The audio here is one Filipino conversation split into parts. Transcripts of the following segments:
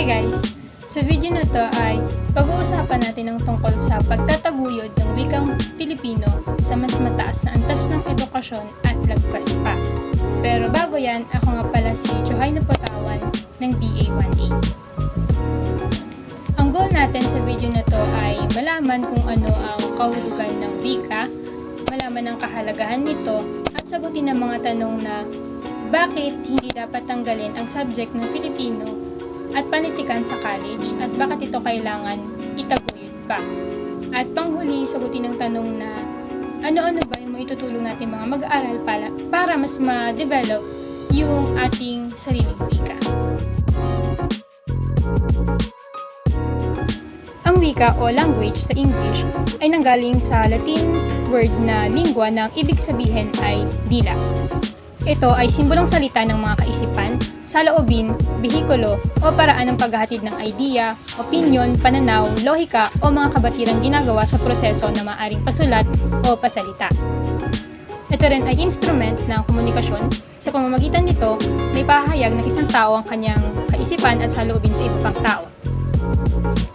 Hi guys! Sa video na to ay pag-uusapan natin ang tungkol sa pagtataguyod ng wikang Pilipino sa mas mataas na antas ng edukasyon at lagpas pa. Pero bago yan, ako nga pala si Johay Napotawan ng BA 1A. Ang goal natin sa video na to ay malaman kung ano ang kahulugan ng wika, malaman ang kahalagahan nito, at sagutin ang mga tanong na bakit hindi dapat tanggalin ang subject ng Filipino at panitikan sa college at bakit ito kailangan itaguyod pa. At panghuli, sagutin ang tanong na ano-ano ba yung maitutulong natin mga mag-aaral para mas ma-develop yung ating sariling wika. Ang wika o language sa English ay nanggaling sa Latin word na lingua na ang ibig sabihin ay dila. Ito ay simbolong salita ng mga kaisipan, saloobin, bihikulo o paraan ng paghahatid ng idea, opinyon, pananaw, lohika o mga kabatirang ginagawa sa proseso na maaaring pasulat o pasalita. Ito rin ay instrument ng komunikasyon. Sa pamamagitan nito, may pahayag ng isang tao ang kanyang kaisipan at saloobin sa iba pang tao.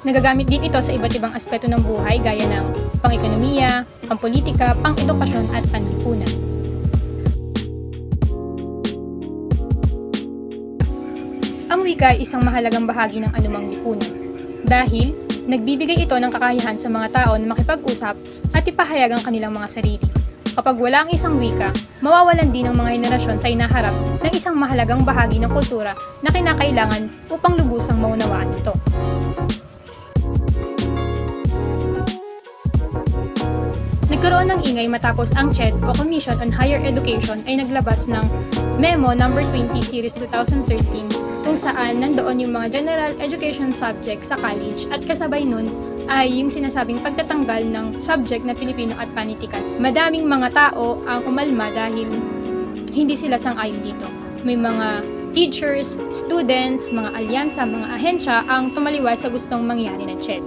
Nagagamit din ito sa iba't ibang aspeto ng buhay gaya ng pang-ekonomiya, pang-politika, pang-edukasyon at panlipunan. Ang wika ay isang mahalagang bahagi ng anumang lipunan dahil nagbibigay ito ng kakayahan sa mga tao na makipag-usap at ipahayag ang kanilang mga sarili. Kapag wala ang isang wika, mawawalan din ng mga henerasyon sa inaharap ng isang mahalagang bahagi ng kultura na kinakailangan upang lubusang maunawaan ito. Nagkaroon ng ingay matapos ang CHED o Commission on Higher Education ay naglabas ng Memo No. 20 Series 2013 kung saan nandoon yung mga general education subject sa college at kasabay nun ay yung sinasabing pagtatanggal ng subject na Pilipino at panitikan. Madaming mga tao ang umalma dahil hindi sila sang-ayon dito. May mga teachers, students, mga alyansa, mga ahensya ang tumaliwas sa gustong mangyari ng CHED.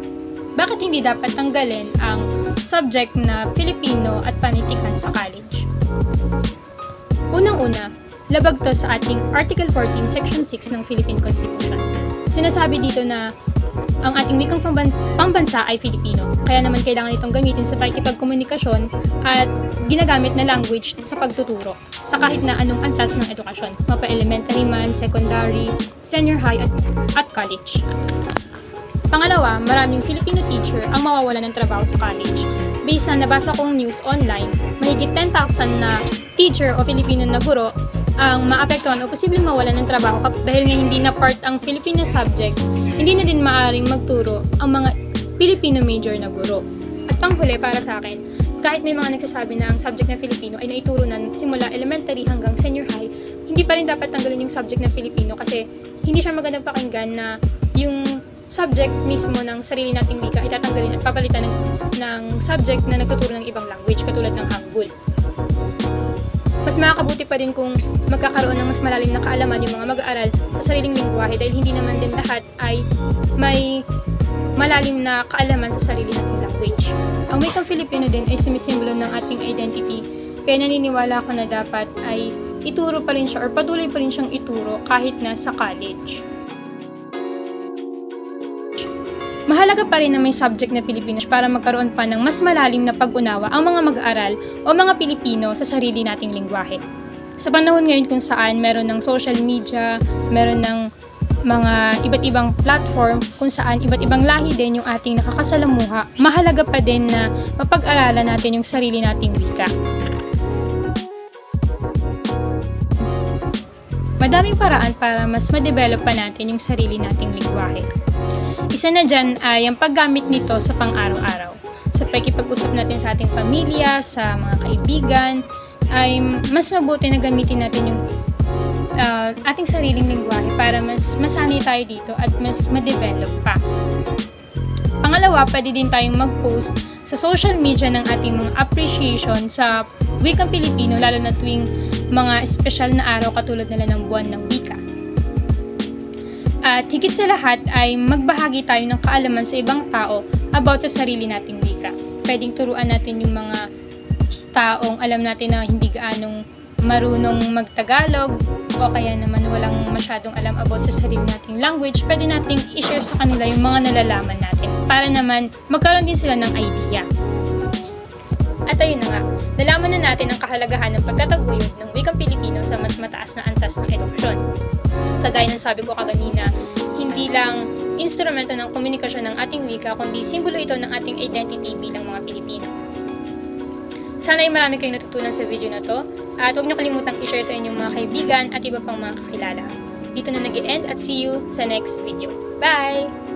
Bakit hindi dapat tanggalin ang subject na Filipino at panitikan sa college? Unang-una, labag to sa ating Article 14, Section 6 ng Philippine Constitution. Sinasabi dito na ang ating wikang pambansa ay Filipino, kaya naman kailangan itong gamitin sa pakikipagkomunikasyon at ginagamit na language sa pagtuturo sa kahit na anong antas ng edukasyon, mapa-elementary man, secondary, senior high at college. Pangalawa, maraming Filipino teacher ang mawawalan ng trabaho sa college. Based sa nabasa kong news online, mahigit 10,000 na teacher o Filipino na guro ang maapektuhan o posibleng mawalan ng trabaho dahil nga hindi na part ang Filipino subject, hindi na din maaaring magturo ang mga Filipino major na guro. At panghuli para sa akin, kahit may mga nagsasabi na ang subject na Filipino ay naituro na simula elementary hanggang senior high, hindi pa rin dapat tanggalin yung subject na Filipino kasi hindi siya magandang pakinggan na yung subject mismo ng sarili nating wika ay tatanggalin at papalitan ng subject na nagtuturo ng ibang language katulad ng Hangul. Mas makakabuti pa din kung magkakaroon ng mas malalim na kaalaman yung mga mag-aaral sa sariling lingwahe dahil hindi naman din lahat ay may malalim na kaalaman sa sarili nating language. Ang wikang Filipino din ay sumisimbolo ng ating identity, kaya naniniwala ako na dapat ay ituro pa rin siya or patuloy pa rin siyang ituro kahit na sa college. Mahalaga pa rin na may subject na Pilipino para magkaroon pa ng mas malalim na pag-unawa ang mga mag-aaral o mga Pilipino sa sarili nating lingwahe. Sa panahon ngayon kung saan meron ng social media, meron ng mga iba't ibang platform kung saan iba't ibang lahi din yung ating nakakasalamuha, mahalaga pa din na mapag-aralan natin yung sarili nating wika. Madaming paraan para mas ma-develop pa natin yung sarili nating lingwahe. Isa na dyan ay ang paggamit nito sa pang-araw-araw. Sa pakikipag-usap natin sa ating pamilya, sa mga kaibigan, ay mas mabuti na gamitin natin yung ating sariling lingwahe para mas masanay tayo dito at mas ma-develop pa. Pangalawa, pwede din tayong mag-post sa social media ng ating mga appreciation sa wikang Pilipino lalo na tuwing mga espesyal na araw katulad nila ng buwan ng wika. At higit sa lahat ay magbahagi tayo ng kaalaman sa ibang tao about sa sarili nating wika. Pwedeng turuan natin yung mga taong alam natin na hindi gaanong marunong magtagalog o o kaya naman walang masyadong alam about sa sarili nating language, pwede nating i-share sa kanila yung mga nalalaman natin para naman magkaroon din sila ng idea. At ayun na nga, nalaman na natin ang kahalagahan ng pagtataguyod ng wikang Pilipino sa mas mataas na antas ng edukasyon. Kagaya ng sabi ko kaganina, hindi lang instrumento ng komunikasyon ng ating wika, kundi simbolo ito ng ating identity bilang mga Pilipino. Sana ay marami kayong natutunan sa video na to, at huwag niyo kalimutang i-share sa inyong mga kaibigan at iba pang mga kakilala. Dito na nag-e-end at see you sa next video. Bye!